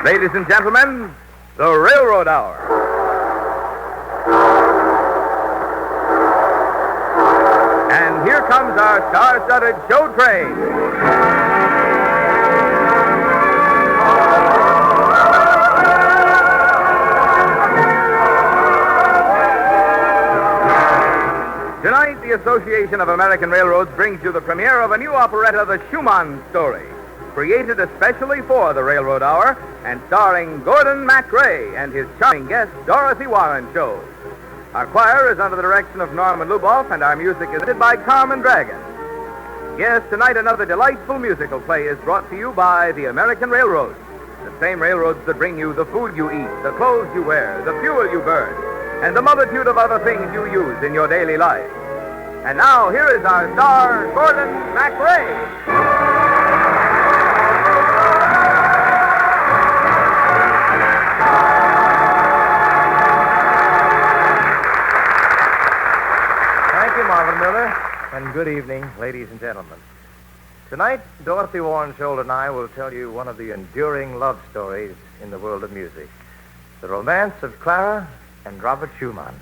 Ladies and gentlemen, the Railroad Hour. And here comes our star-studded show train. Tonight, the Association of American Railroads brings you the premiere of a new operetta, The Schuman Story, created especially for the Railroad Hour and starring Gordon MacRae and his charming guest, Dorothy Warren Show. Our choir is under the direction of Norman Luboff, and our music is edited by Carmen Dragon. Yes, tonight another delightful musical play is brought to you by the American Railroads, the same railroads that bring you the food you eat, the clothes you wear, the fuel you burn, and the multitude of other things you use in your daily life. And now, here is our star, Gordon MacRae. Marvin Miller, and good evening, ladies and gentlemen. Tonight, Dorothy Warren Scholl and I will tell you one of the enduring love stories in the world of music, the romance of Clara and Robert Schuman.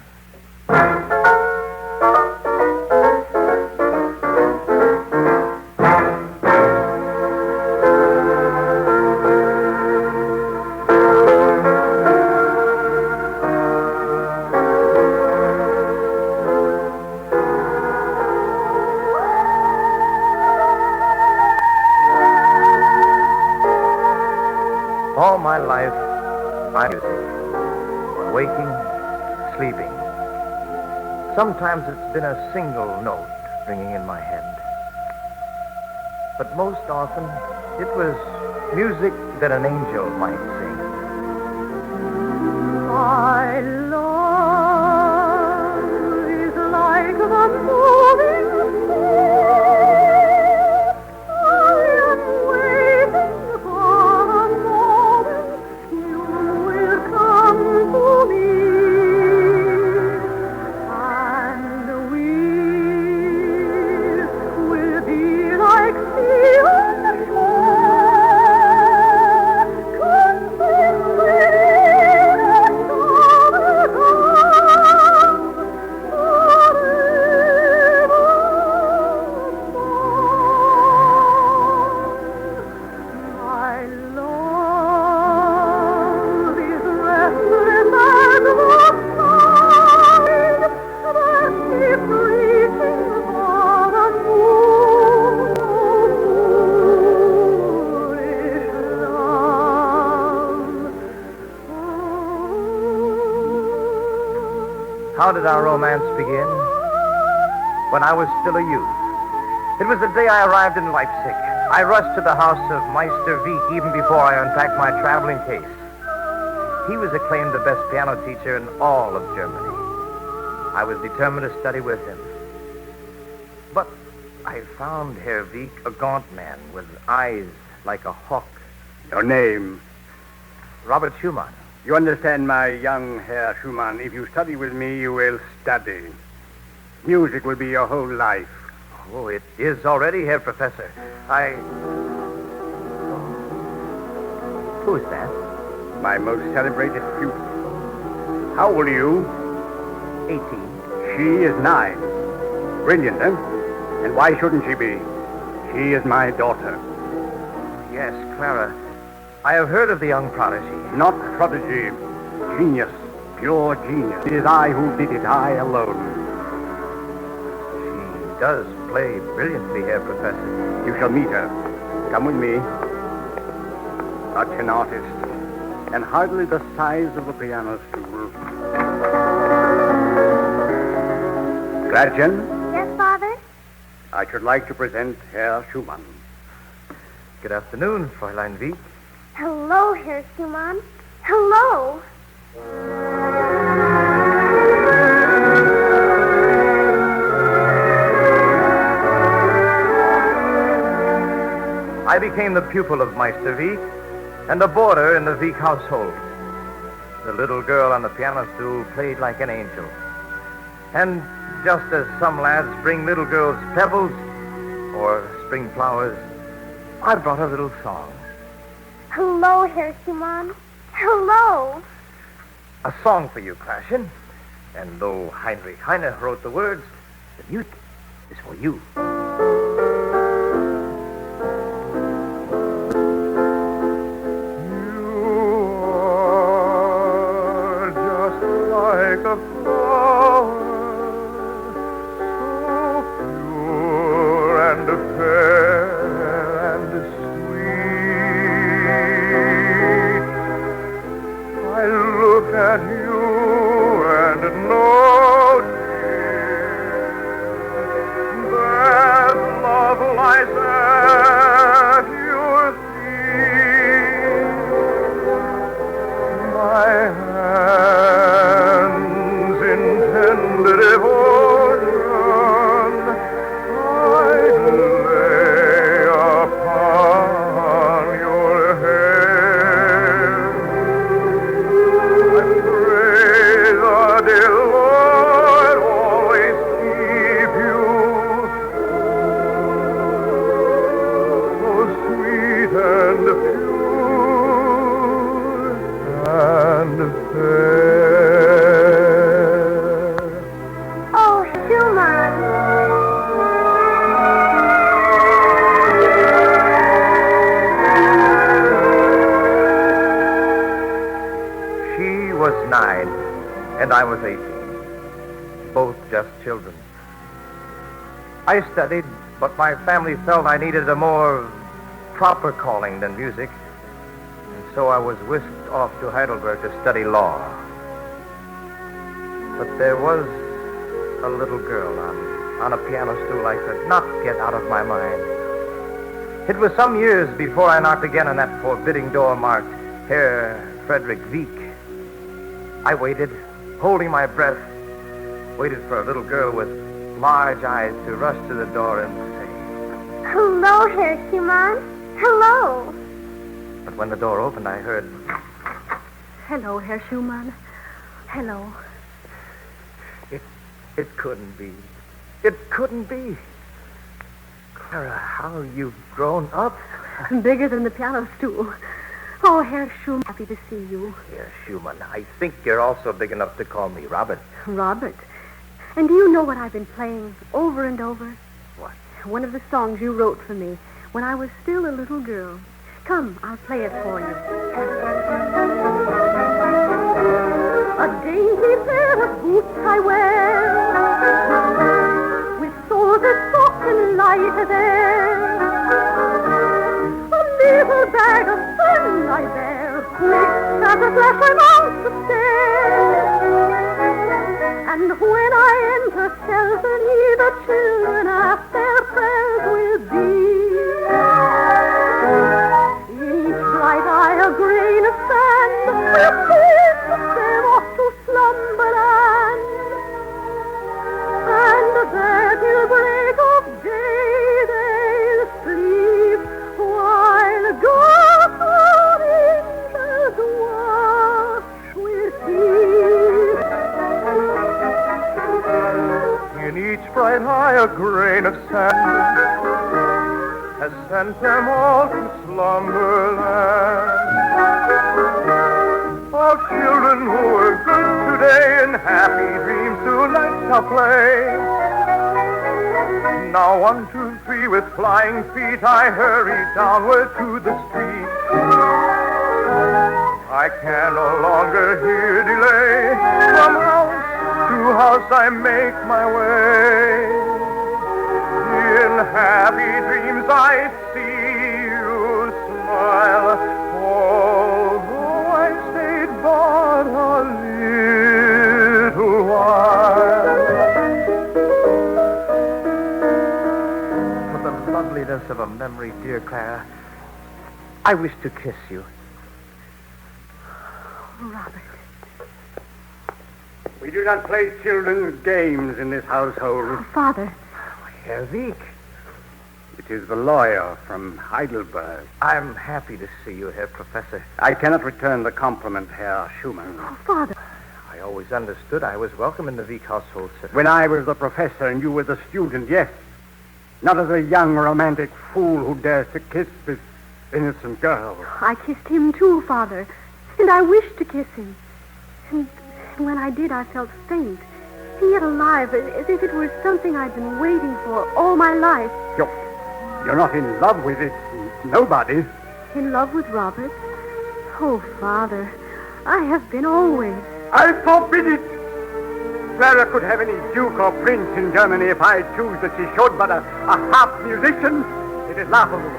All my life, I music. Waking, sleeping. Sometimes it's been a single note ringing in my head. But most often, it was music that an angel might sing. My love is like the moving sea. How did our romance begin? When I was still a youth. It was the day I arrived in Leipzig. I rushed to the house of Meister Wieck even before I unpacked my traveling case. He was acclaimed the best piano teacher in all of Germany. I was determined to study with him. But I found Herr Wieck a gaunt man with eyes like a hawk. Your name? Robert Schuman. You understand, my young Herr Schuman, if you study with me, you will study. Music will be your whole life. Oh, it is already, Herr Professor. Who is that? My most celebrated pupil. How old are you? 18. She is 9. Brilliant, eh? And why shouldn't she be? She is my daughter. Yes, Clara. I have heard of the young prodigy. Not prodigy. Genius. Pure genius. It is I who did it. I alone. She does play brilliantly, Herr Professor. You shall meet her. Come with me. Such an artist. And hardly the size of a piano stool. Gretchen? Yes, Father? I should like to present Herr Schuman. Good afternoon, Fräulein Wieck. Hello, Herr Schuman. Hello. I became the pupil of Meister Wieck and a boarder in the Wieck household. The little girl on the piano stool played like an angel. And just as some lads bring little girls pebbles or spring flowers, I brought a little song. Hello, Herr Schumann. Hello. A song for you, Klaschen. And though Heinrich Heine wrote the words, the music is for you. Like a flower, so pure and fair and sweet. I look at you and know, dear, that love lies at your feet. My hands in tender devotion I'd lay upon your hand. I pray the dear Lord always keep you so sweet and pure and fair. Oh, Schumann. She was 9, and I was 18. Both just children. I studied, but my family felt I needed a more proper calling than music. And so I was whisked off to Heidelberg to study law. But there was a little girl on a piano stool I could not get out of my mind. It was some years before I knocked again on that forbidding door marked Herr Frederick Wieck. I waited, holding my breath, waited for a little girl with large eyes to rush to the door and say, Hello, Herr Schumann. Hello. but when the door opened, I heard, Hello, Herr Schumann. Hello. it couldn't be. It couldn't be. Clara, how you've grown up. Bigger than the piano stool. Oh, Herr Schumann, happy to see you. Yes, Schumann, I think you're also big enough to call me Robert. Robert. And do you know what I've been playing over and over? What? One of the songs you wrote for me when I was still a little girl. Come, I'll play it for you. A dainty pair of boots I wear, with soles as soft and light there. A little bag of fun I bear, quick as a flash I mount the stairs. And when I enter stealthily, the children at their prayers will be. In each bright eye a grain of sand will kiss them off to slumberland. And there till break of day they'll sleep, while God angels watch with peace. In each bright eye a grain of sand has sent them all to slumberland. All children who are good today in happy dreams tonight shall play. Now 1, 2, 3 with flying feet I hurry downward to the street. I can no longer here delay. From house to house I make my way. In happy dreams I see you smile, although I stayed but a little while. For the loveliness of a memory, dear Clara, I wish to kiss you. Robert. We do not play children's games in this household. Father. Herr Wieck, It is the lawyer from Heidelberg. I'm happy to see you, Herr Professor. I cannot return the compliment, Herr Schumann. Oh, Father. I always understood I was welcome in the Wieck household, sir. When I was the professor and you were the student, yes. Not as a young romantic fool who dares to kiss this innocent girl. I kissed him too, Father, and I wished to kiss him. And when I did, I felt faint, and yet alive, as if it were something I'd been waiting for all my life. You're not in love with it. Nobody. In love with Robert? Oh, Father, I have been always. I forbid it. Clara could have any duke or prince in Germany if I choose that she should, but a half musician? It is laughable.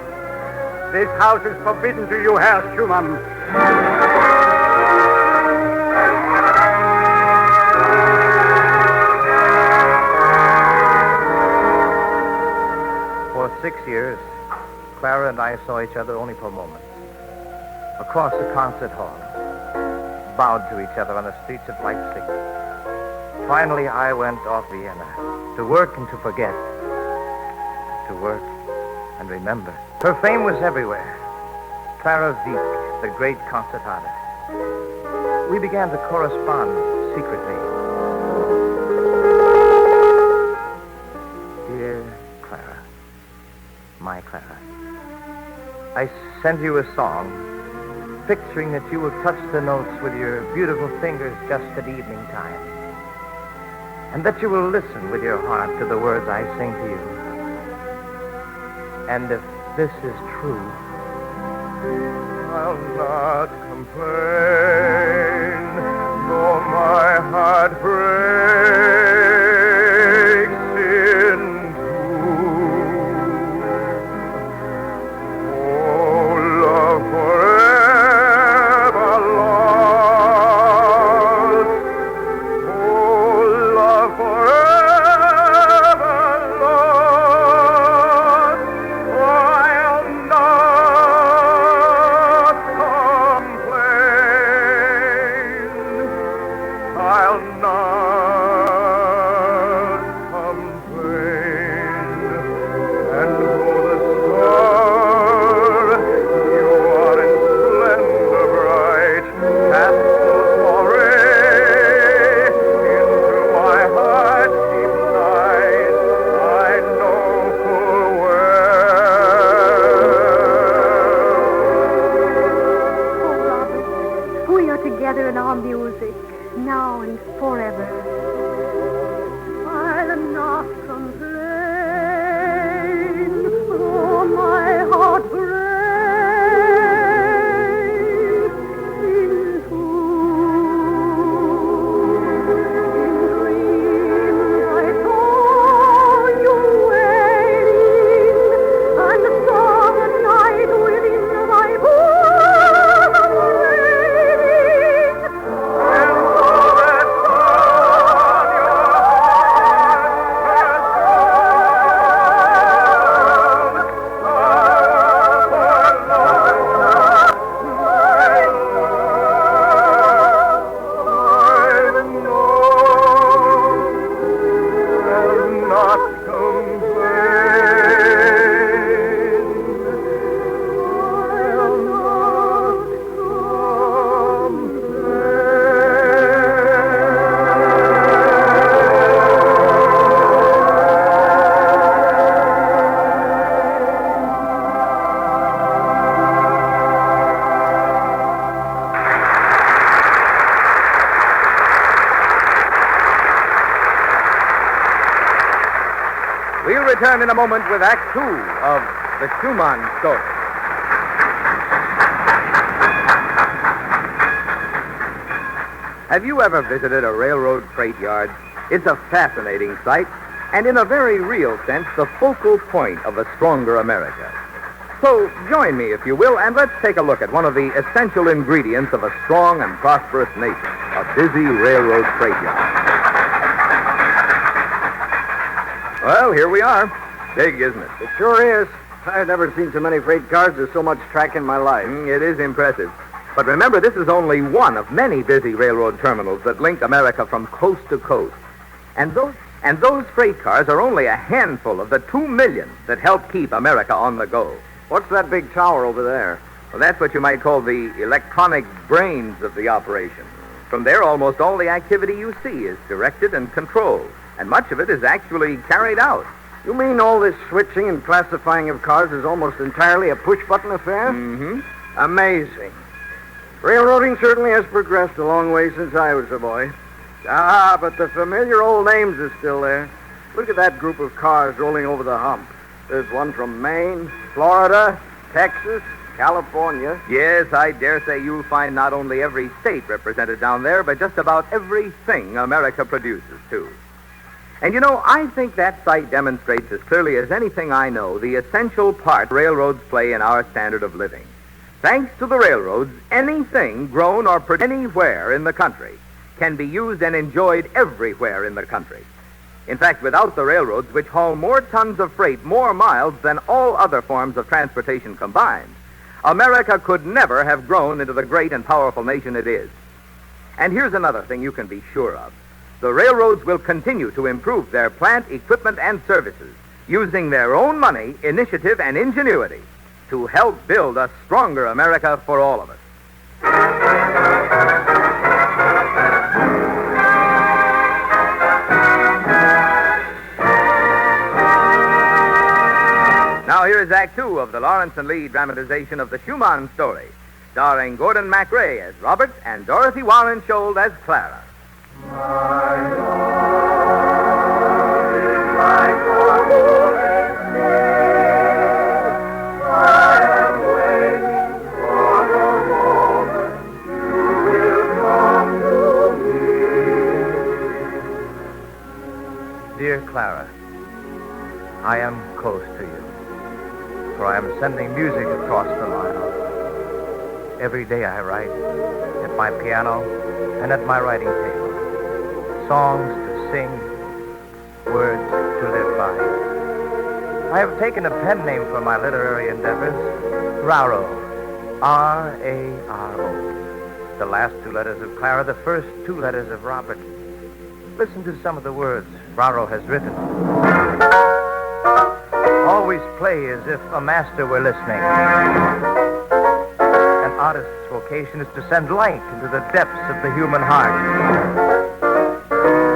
This house is forbidden to you, Herr Schumann. For 6 years, Clara and I saw each other only for moments. Across the concert hall, bowed to each other on the streets of Leipzig. Finally, I went off Vienna to work and to forget. To work and remember. Her fame was everywhere. Clara Wieck, the great concertata. We began to correspond secretly. Dear Clara, my Clara, I send you a song, picturing that you will touch the notes with your beautiful fingers just at evening time, and that you will listen with your heart to the words I sing to you. And if this is true, I'll not complain, though my heart breaks in two. Oh, love forever lost. Oh, love forever lost. I'll not complain. I'll not complain. And though the star you are in splendor bright, cast those rays into my heart deep night, I know full well. Oh, Robert, we are together in our music, now and forever. I'll not complain, though my heart breaks in two. In dreams I saw you waiting, and saw the night within my bosom waiting. And so that song your heart has We'll return in a moment with Act Two of the Schuman Story. Have you ever visited a railroad freight yard? It's a fascinating sight, and in a very real sense, the focal point of a stronger America. So join me, if you will, and let's take a look at one of the essential ingredients of a strong and prosperous nation, a busy railroad freight yard. Well, here we are. Big, isn't it? It sure is. I've never seen so many freight cars or so much track in my life. It is impressive. But remember, this is only one of many busy railroad terminals that link America from coast to coast. And those freight cars are only a handful of the 2 million that help keep America on the go. What's that big tower over there? Well, that's what you might call the electronic brains of the operation. From there, almost all the activity you see is directed and controlled, and much of it is actually carried out. You mean all this switching and classifying of cars is almost entirely a push-button affair? Mm-hmm. Amazing. Railroading certainly has progressed a long way since I was a boy. Ah, but the familiar old names are still there. Look at that group of cars rolling over the hump. There's one from Maine, Florida, Texas, California. Yes, I dare say you'll find not only every state represented down there, but just about everything America produces, too. And you know, I think that sight demonstrates as clearly as anything I know the essential part railroads play in our standard of living. Thanks to the railroads, anything grown or produced anywhere in the country can be used and enjoyed everywhere in the country. In fact, without the railroads, which haul more tons of freight more miles than all other forms of transportation combined, America could never have grown into the great and powerful nation it is. And here's another thing you can be sure of. The railroads will continue to improve their plant, equipment, and services, using their own money, initiative, and ingenuity to help build a stronger America for all of us. Now here is Act Two of the Lawrence and Lee dramatization of the Schuman Story, starring Gordon MacRae as Robert and Dorothy Warren Scholl as Clara. My love is like a moving day. I am waiting for the moment you will come to me. Dear Clara, I am close to you, for I am sending music across the miles. Every day I write, at my piano and at my writing table. Songs to sing, words to live by. I have taken a pen name for my literary endeavors, Raro, R-A-R-O. The last two letters of Clara, the first two letters of Robert. Listen to some of the words Raro has written. Always play as if a master were listening. An artist's vocation is to send light into the depths of the human heart.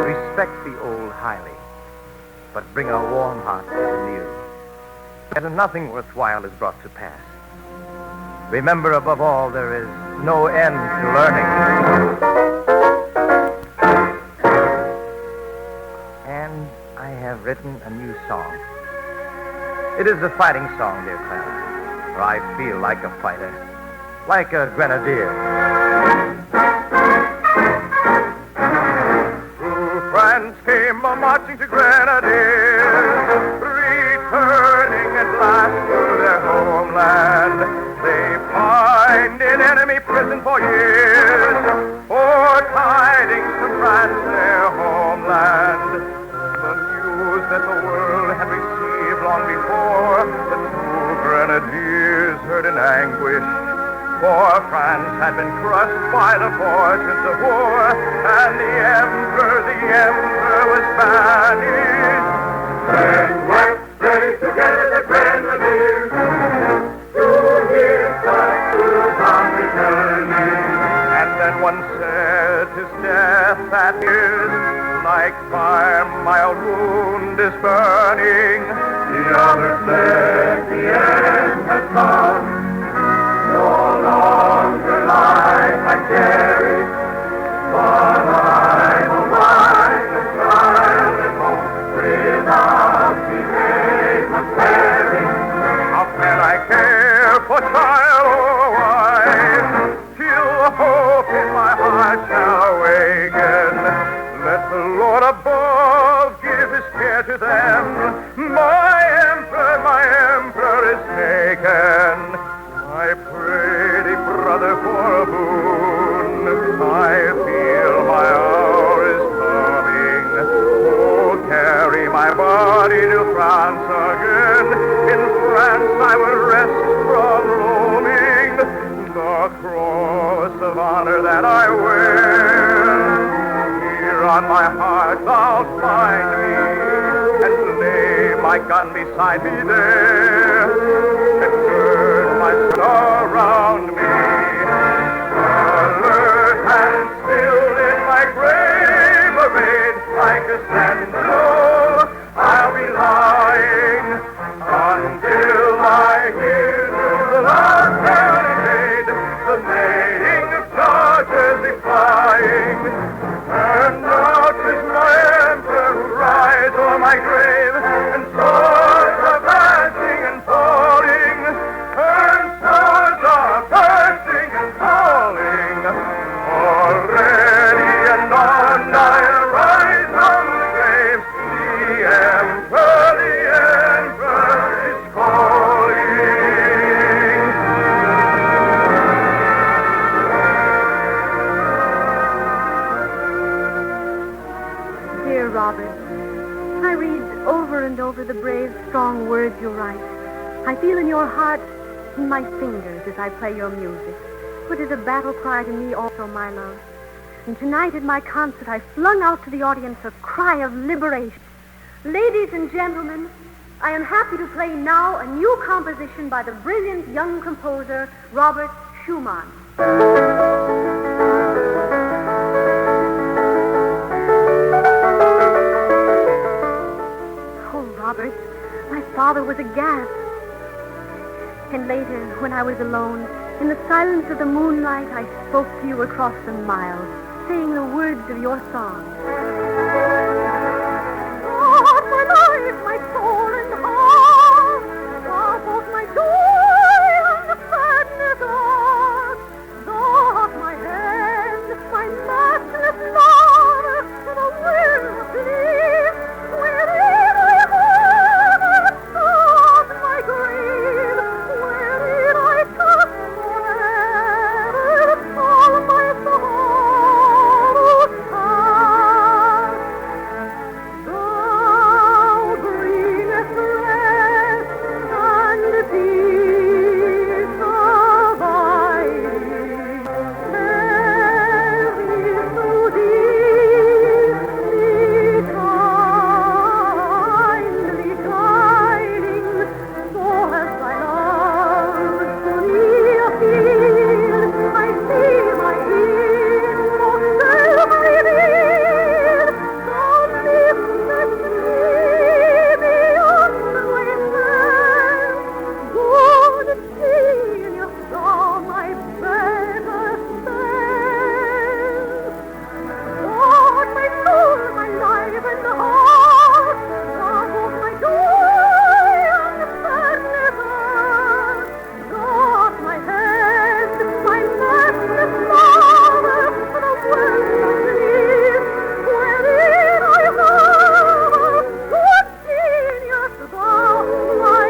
Respect the old highly, but bring a warm heart to the new. And nothing worthwhile is brought to pass. Remember, above all, there is no end to learning. And I have written a new song. It is a fighting song, dear Clara, for I feel like a fighter, like a grenadier. France came a-marching to Grenadiers, returning at last to their homeland. They pined in enemy prison for years, for tidings to France, their homeland. The news that the world had received long before, the two Grenadiers heard in anguish. For France had been crushed by the fortunes of war, and the Emperor was banished. Then went straight together the Grenadiers, to hear such news on returning. And then one said his death that is like fire, my old wound is burning. The other said the end has come. No longer life I cherish, but I'm a wife and child at home, without behave and perish. How can I care for child or wife, till hope in my heart shall awaken? Let the Lord above give his care to them. My emperor is taken. I pray thee, brother, for a boon. I feel my hour is coming. Oh, carry my body to France again. In France I will rest from roaming. The cross of honor that I wear, here on my heart thou'lt find me, and lay my gun beside me there, and gird my sword around me. Alert and still in my grave arrayed, like a sentinel, I'll be lying And now 'tis my emperor who rides o'er my grave, and swords are flashing and falling, and swords are bursting and falling. Already and on I rise from the grave. The emperor is calling. Dear Robert, I read over and over the brave, strong words you write. I feel in your heart, in my fingers, as I play your music. For it is a battle cry to me also, my love. And tonight at my concert, I flung out to the audience a cry of liberation. Ladies and gentlemen, I am happy to play now a new composition by the brilliant young composer, Robert Schuman. Oh, Robert, my father was aghast. And later, when I was alone, in the silence of the moonlight, I spoke to you across the miles, saying the words of your song. God, my life, my soul and heart, God, both my joy and sadness are. God, my hand, my matchless love, the will of peace, wherein I hope, God, my grave, wherein I trust forever, all my sorrows are. Thou greenest rest and peace abiding, very so deeply kindly guiding, so has thy love to me appealed. I see my inmost self revealed. Thou liftest me beyond myself. Good genius, thou my better self. God, my soul, my life and heart, God, both my joy and sadness are. God, my hand, my matchless love, the world of peace, wherein I have good genius, thou my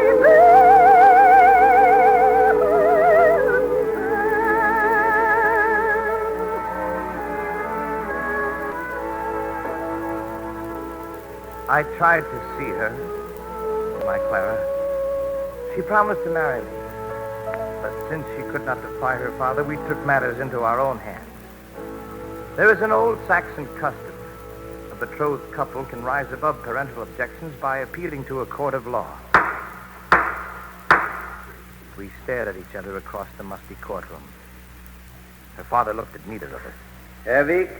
I tried to see her, my Clara. She promised to marry me. But since she could not defy her father, we took matters into our own hands. There is an old Saxon custom. A betrothed couple can rise above parental objections by appealing to a court of law. We stared at each other across the musty courtroom. Her father looked at neither of us. Hervik,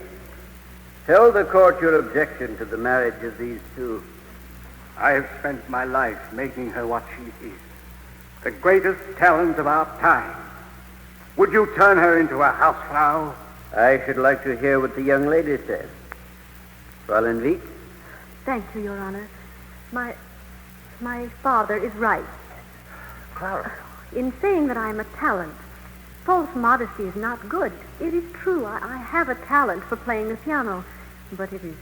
tell the court your objection to the marriage of these two. I have spent my life making her what she is, the greatest talent of our time. Would you turn her into a housefrau? I should like to hear what the young lady says. Fräulein Wieck? Thank you, Your Honor. My father is right. Clara. In saying that I am a talent, false modesty is not good. It is true, I have a talent for playing the piano, but it is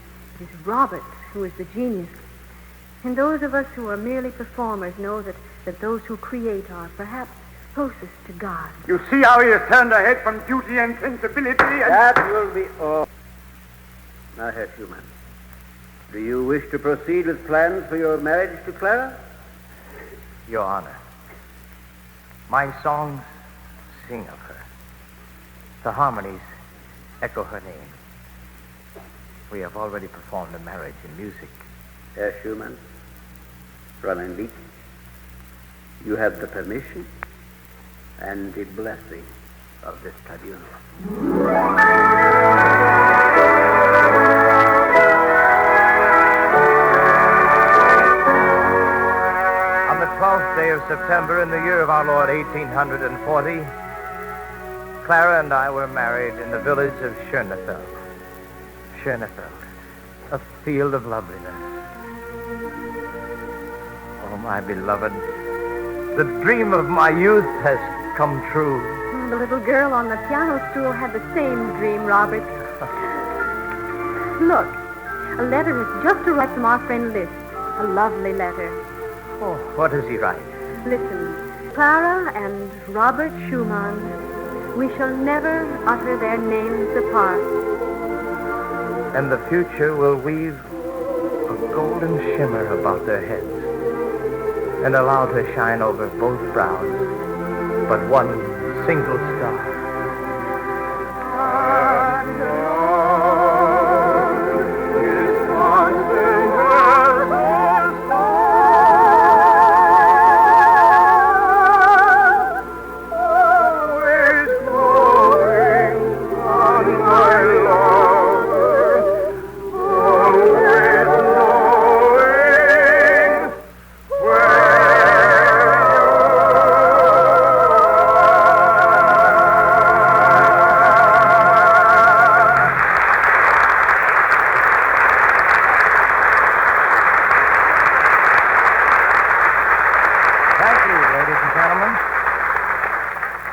Robert who is the genius. And those of us who are merely performers know that those who create are perhaps closest to God. You see how he has turned her head from duty and sensibility and... That will be all. Now, Herr Schumann, do you wish to proceed with plans for your marriage to Clara? Your Honor, my songs sing of her. The harmonies echo her name. We have already performed a marriage in music. Herr Schumann, Fräulein Wieck, you have the permission and the blessing of this tribunal. On the 12th day of September in the year of our Lord 1840, Clara and I were married in the village of Schönefeld. Schönefeld, a field of loveliness. Oh, my beloved, the dream of my youth has come true. The little girl on the piano stool had the same dream, Robert. Look, a letter has just arrived from our friend Liszt. A lovely letter. Oh, what does he write? Listen, Clara and Robert Schumann, we shall never utter their names apart. And the future will weave a golden shimmer about their heads and allow to shine over both brows but one single star.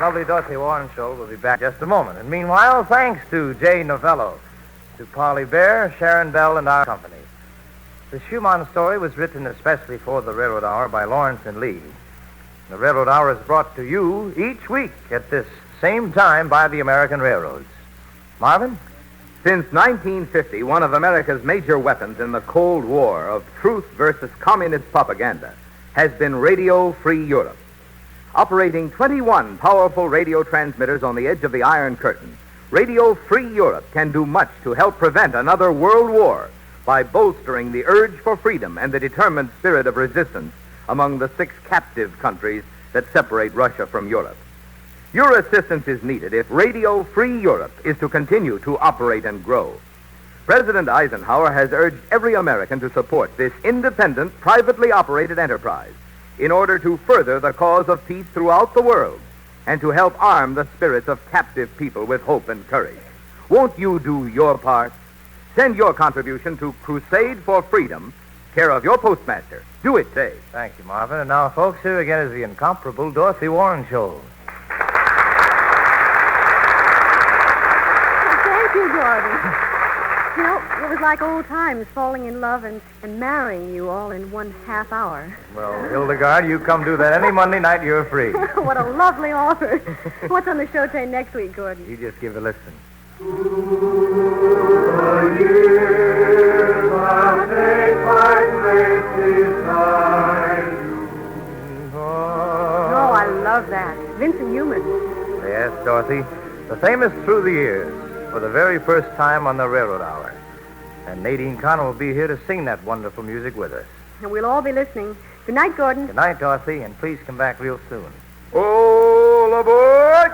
Lovely Dorothy Warren Show will be back in just a moment. And meanwhile, thanks to Jay Novello, to Polly Bear, Sharon Bell, and our company. The Schuman Story was written especially for the Railroad Hour by Lawrence and Lee. The Railroad Hour is brought to you each week at this same time by the American Railroads. Marvin? Since 1950, one of America's major weapons in the Cold War of truth versus communist propaganda has been Radio Free Europe. Operating 21 powerful radio transmitters on the edge of the Iron Curtain, Radio Free Europe can do much to help prevent another world war by bolstering the urge for freedom and the determined spirit of resistance among the 6 captive countries that separate Russia from Europe. Your assistance is needed if Radio Free Europe is to continue to operate and grow. President Eisenhower has urged every American to support this independent, privately operated enterprise in order to further the cause of peace throughout the world and to help arm the spirits of captive people with hope and courage. Won't you do your part? Send your contribution to Crusade for Freedom, care of your postmaster. Do it, say. Thank you, Marvin. And now, folks, here again is the incomparable Dorothy Warren Show. Thank you, Gordon. You know, it was like old times, falling in love and marrying you all in 1/2 hour. Well, Hildegard, you come do that any Monday night you're free. What a lovely offer. What's on the show train next week, Gordon? You just give a listen. Oh, I love that. Vincent Newman. Yes, Dorothy. The famous Through the Years, for the very first time on the Railroad Hour. And Nadine Connor will be here to sing that wonderful music with us. And we'll all be listening. Good night, Gordon. Good night, Dorothy, and please come back real soon. All aboard!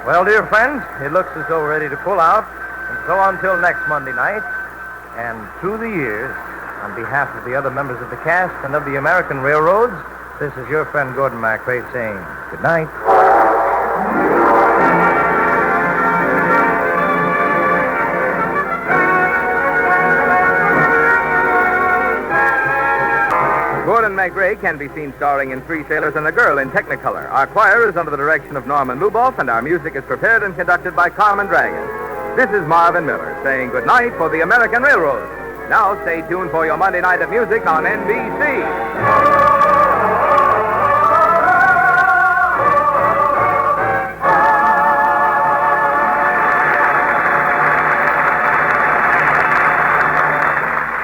Well, dear friends, it looks as though we're ready to pull out. And so until next Monday night, and Through the Years, on behalf of the other members of the cast and of the American Railroads, this is your friend Gordon MacRae saying good night. Gordon MacRae can be seen starring in Three Sailors and a Girl in Technicolor. Our choir is under the direction of Norman Luboff, and our music is prepared and conducted by Carmen Dragon. This is Marvin Miller saying good night for the American Railroad. Now stay tuned for your Monday night of music on NBC.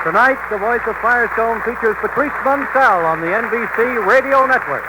Tonight, the voice of Firestone features Patrice Munsell on the NBC Radio Network.